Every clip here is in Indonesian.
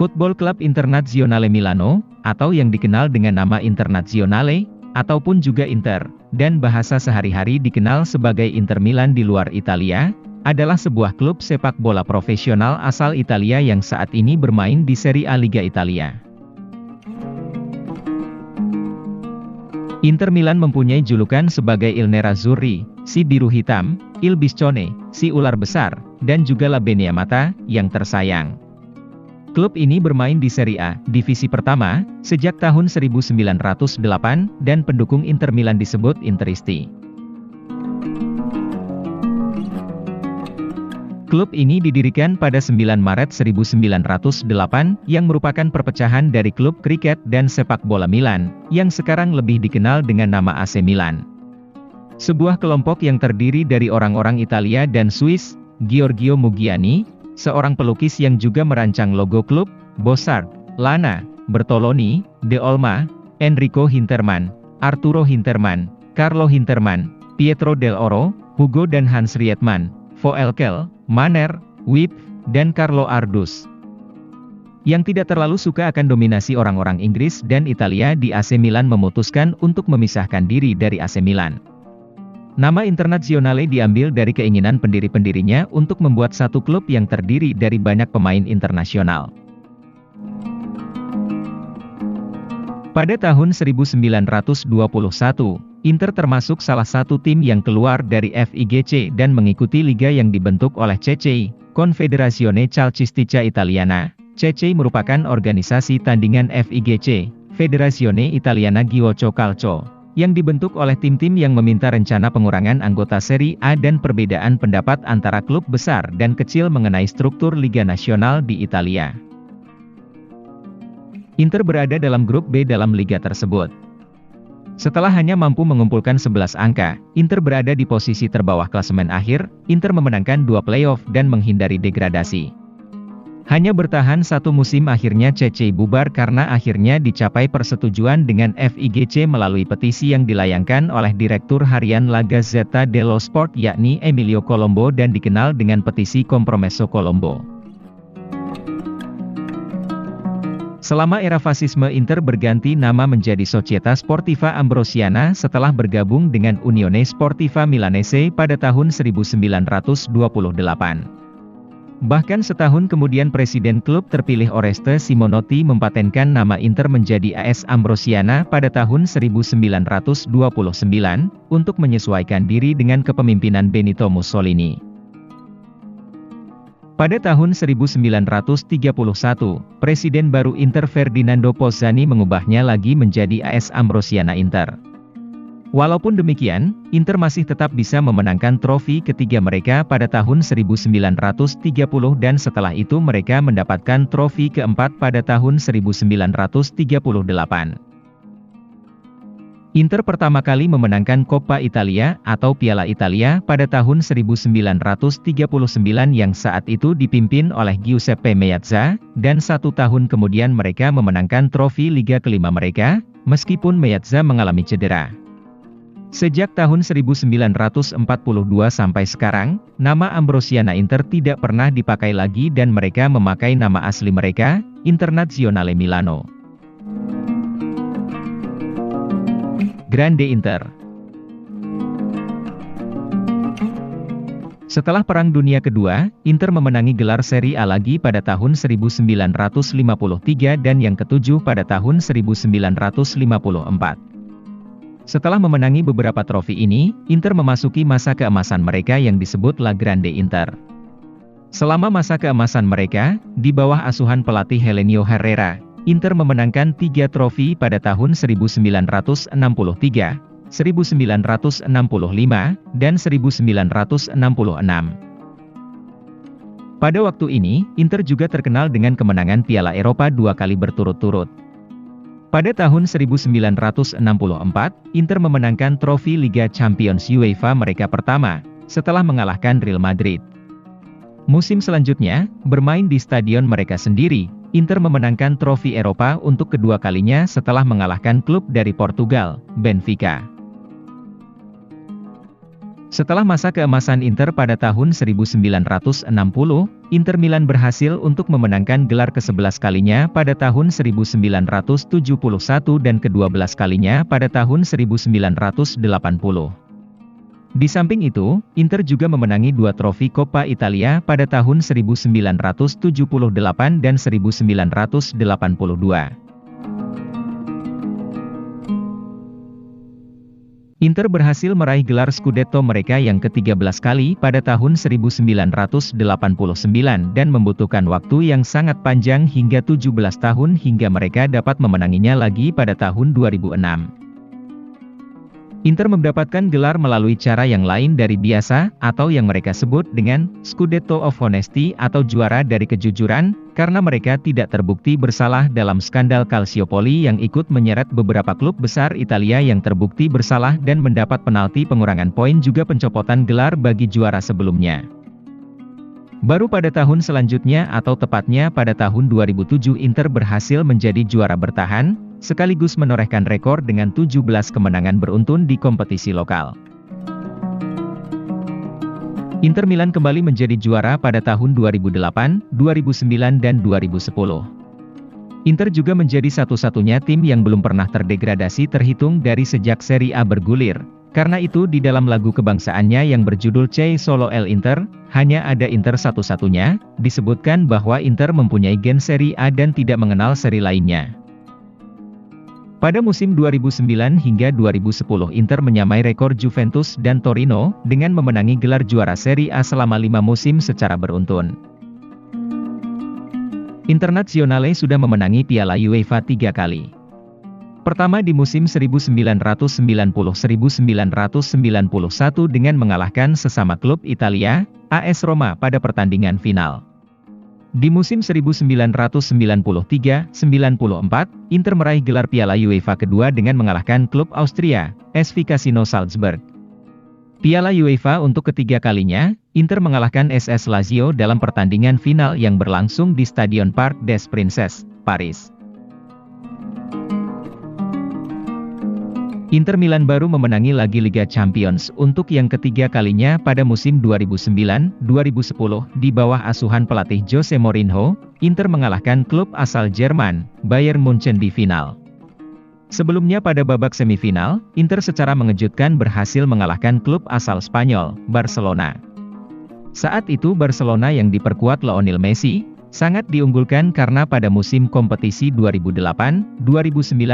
Football Club Internazionale Milano, atau yang dikenal dengan nama Internazionale, ataupun juga Inter, dan bahasa sehari-hari dikenal sebagai Inter Milan di luar Italia, adalah sebuah klub sepak bola profesional asal Italia yang saat ini bermain di Serie A Liga Italia. Inter Milan mempunyai julukan sebagai Il Nerazzurri, si biru hitam, Il Biscione, si ular besar, dan juga La Beniamata, yang tersayang. Klub ini bermain di Serie A, divisi pertama, sejak tahun 1908, dan pendukung Inter Milan disebut Interisti. Klub ini didirikan pada 9 Maret 1908, yang merupakan perpecahan dari klub kriket dan sepak bola Milan, yang sekarang lebih dikenal dengan nama AC Milan. Sebuah kelompok yang terdiri dari orang-orang Italia dan Swiss, Giorgio Muggiani, seorang pelukis yang juga merancang logo klub, Bossard, Lana, Bertoloni, De Olma, Enrico Hinterman, Arturo Hinterman, Carlo Hinterman, Pietro del Oro, Hugo dan Hans Rietman, Voelkel, Manner, Wip, dan Carlo Ardus. Yang tidak terlalu suka akan dominasi orang-orang Inggris dan Italia di AC Milan memutuskan untuk memisahkan diri dari AC Milan. Nama Internazionale diambil dari keinginan pendiri-pendirinya untuk membuat satu klub yang terdiri dari banyak pemain internasional. Pada tahun 1921, Inter termasuk salah satu tim yang keluar dari FIGC dan mengikuti liga yang dibentuk oleh CCI, Confederazione Calcistica Italiana. CCI merupakan organisasi tandingan FIGC, Federazione Italiana Gioco Calcio, yang dibentuk oleh tim-tim yang meminta rencana pengurangan anggota Serie A dan perbedaan pendapat antara klub besar dan kecil mengenai struktur Liga Nasional di Italia. Inter berada dalam grup B dalam liga tersebut. Setelah hanya mampu mengumpulkan 11 angka, Inter berada di posisi terbawah klasemen akhir. Inter memenangkan 2 playoff dan menghindari degradasi. Hanya bertahan satu musim akhirnya CCI bubar karena akhirnya dicapai persetujuan dengan FIGC melalui petisi yang dilayangkan oleh Direktur Harian La Gazzetta dello Sport yakni Emilio Colombo dan dikenal dengan petisi Compromesso Colombo. Selama era fasisme Inter berganti nama menjadi Società Sportiva Ambrosiana setelah bergabung dengan Unione Sportiva Milanese pada tahun 1928. Bahkan setahun kemudian presiden klub terpilih Oreste Simonotti mempatenkan nama Inter menjadi AS Ambrosiana pada tahun 1929, untuk menyesuaikan diri dengan kepemimpinan Benito Mussolini. Pada tahun 1931, Presiden baru Inter Ferdinando Pozzani mengubahnya lagi menjadi AS Ambrosiana Inter. Walaupun demikian, Inter masih tetap bisa memenangkan trofi ketiga mereka pada tahun 1930 dan setelah itu mereka mendapatkan trofi keempat pada tahun 1938. Inter pertama kali memenangkan Coppa Italia atau Piala Italia pada tahun 1939 yang saat itu dipimpin oleh Giuseppe Meazza, dan satu tahun kemudian mereka memenangkan trofi Liga kelima mereka, meskipun Meazza mengalami cedera. Sejak tahun 1942 sampai sekarang, nama Ambrosiana Inter tidak pernah dipakai lagi dan mereka memakai nama asli mereka, Internazionale Milano. Grande Inter. Setelah Perang Dunia Kedua, Inter memenangi gelar Serie A lagi pada tahun 1953 dan yang ketujuh pada tahun 1954. Setelah memenangi beberapa trofi ini, Inter memasuki masa keemasan mereka yang disebut La Grande Inter. Selama masa keemasan mereka, di bawah asuhan pelatih Helenio Herrera, Inter memenangkan 3 trofi pada tahun 1963, 1965, dan 1966. Pada waktu ini, Inter juga terkenal dengan kemenangan Piala Eropa 2 kali berturut-turut. Pada tahun 1964, Inter memenangkan trofi Liga Champions UEFA mereka pertama, setelah mengalahkan Real Madrid. Musim selanjutnya, bermain di stadion mereka sendiri, Inter memenangkan trofi Eropa untuk kedua kalinya setelah mengalahkan klub dari Portugal, Benfica. Setelah masa keemasan Inter pada tahun 1960, Inter Milan berhasil untuk memenangkan gelar ke-11 kalinya pada tahun 1971 dan ke-12 kalinya pada tahun 1980. Di samping itu, Inter juga memenangi 2 trofi Coppa Italia pada tahun 1978 dan 1982. Inter berhasil meraih gelar Scudetto mereka yang ke-13 kali pada tahun 1989 dan membutuhkan waktu yang sangat panjang hingga 17 tahun hingga mereka dapat memenanginya lagi pada tahun 2006. Inter mendapatkan gelar melalui cara yang lain dari biasa, atau yang mereka sebut dengan Scudetto of Honesty atau juara dari kejujuran, karena mereka tidak terbukti bersalah dalam skandal Calciopoli yang ikut menyeret beberapa klub besar Italia yang terbukti bersalah dan mendapat penalti pengurangan poin juga pencopotan gelar bagi juara sebelumnya. Baru pada tahun selanjutnya atau tepatnya pada tahun 2007 Inter berhasil menjadi juara bertahan, sekaligus menorehkan rekor dengan 17 kemenangan beruntun di kompetisi lokal. Inter Milan kembali menjadi juara pada tahun 2008, 2009 dan 2010. Inter juga menjadi satu-satunya tim yang belum pernah terdegradasi terhitung dari sejak Serie A bergulir. Karena itu di dalam lagu kebangsaannya yang berjudul C'è Solo l'Inter, hanya ada Inter satu-satunya, disebutkan bahwa Inter mempunyai gen Serie A dan tidak mengenal seri lainnya. Pada musim 2009 hingga 2010 Inter menyamai rekor Juventus dan Torino, dengan memenangi gelar juara Serie A selama 5 musim secara beruntun. Internazionale sudah memenangi Piala UEFA 3 kali. Pertama di musim 1990-1991 dengan mengalahkan sesama klub Italia, AS Roma pada pertandingan final. Di musim 1993-94, Inter meraih gelar Piala UEFA kedua dengan mengalahkan klub Austria, SV Casino Salzburg. Piala UEFA untuk ketiga kalinya, Inter mengalahkan SS Lazio dalam pertandingan final yang berlangsung di Stadion Parc des Princes, Paris. Inter Milan baru memenangi lagi Liga Champions untuk yang ketiga kalinya pada musim 2009-2010 di bawah asuhan pelatih Jose Mourinho. Inter mengalahkan klub asal Jerman, Bayern Munchen di final. Sebelumnya pada babak semifinal, Inter secara mengejutkan berhasil mengalahkan klub asal Spanyol, Barcelona. Saat itu Barcelona yang diperkuat Lionel Messi, sangat diunggulkan karena pada musim kompetisi 2008-2009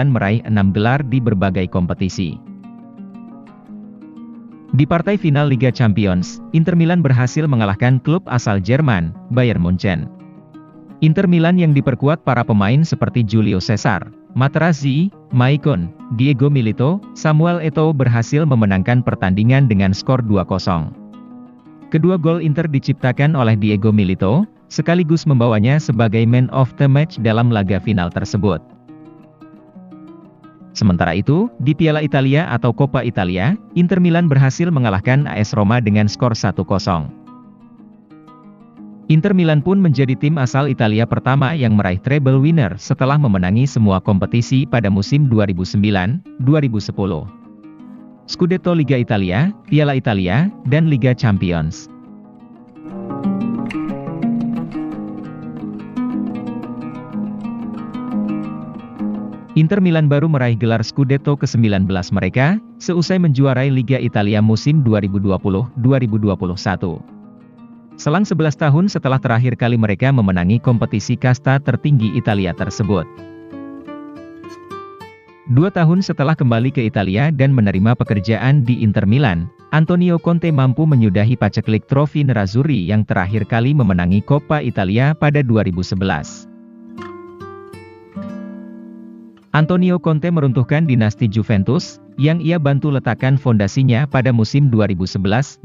meraih 6 gelar di berbagai kompetisi. Di partai final Liga Champions, Inter Milan berhasil mengalahkan klub asal Jerman, Bayern Munchen. Inter Milan yang diperkuat para pemain seperti Julio Cesar, Materazzi, Maicon, Diego Milito, Samuel Eto'o berhasil memenangkan pertandingan dengan skor 2-0. Kedua gol Inter diciptakan oleh Diego Milito, sekaligus membawanya sebagai man of the match dalam laga final tersebut. Sementara itu, di Piala Italia atau Coppa Italia, Inter Milan berhasil mengalahkan AS Roma dengan skor 1-0. Inter Milan pun menjadi tim asal Italia pertama yang meraih treble winner setelah memenangi semua kompetisi pada musim 2009-2010. Scudetto Liga Italia, Piala Italia, dan Liga Champions. Inter Milan baru meraih gelar Scudetto ke-19 mereka, seusai menjuarai Liga Italia musim 2020-2021. Selang 11 tahun setelah terakhir kali mereka memenangi kompetisi kasta tertinggi Italia tersebut. 2 tahun setelah kembali ke Italia dan menerima pekerjaan di Inter Milan, Antonio Conte mampu menyudahi paceklik trofi Nerazzurri yang terakhir kali memenangi Coppa Italia pada 2011. Antonio Conte meruntuhkan dinasti Juventus, yang ia bantu letakkan fondasinya pada musim 2011-2012.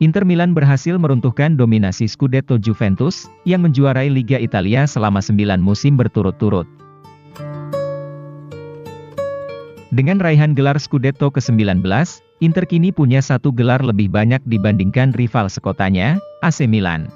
Inter Milan berhasil meruntuhkan dominasi Scudetto Juventus, yang menjuarai Liga Italia selama 9 musim berturut-turut. Dengan raihan gelar Scudetto ke-19, Inter kini punya 1 gelar lebih banyak dibandingkan rival sekotanya, AC Milan.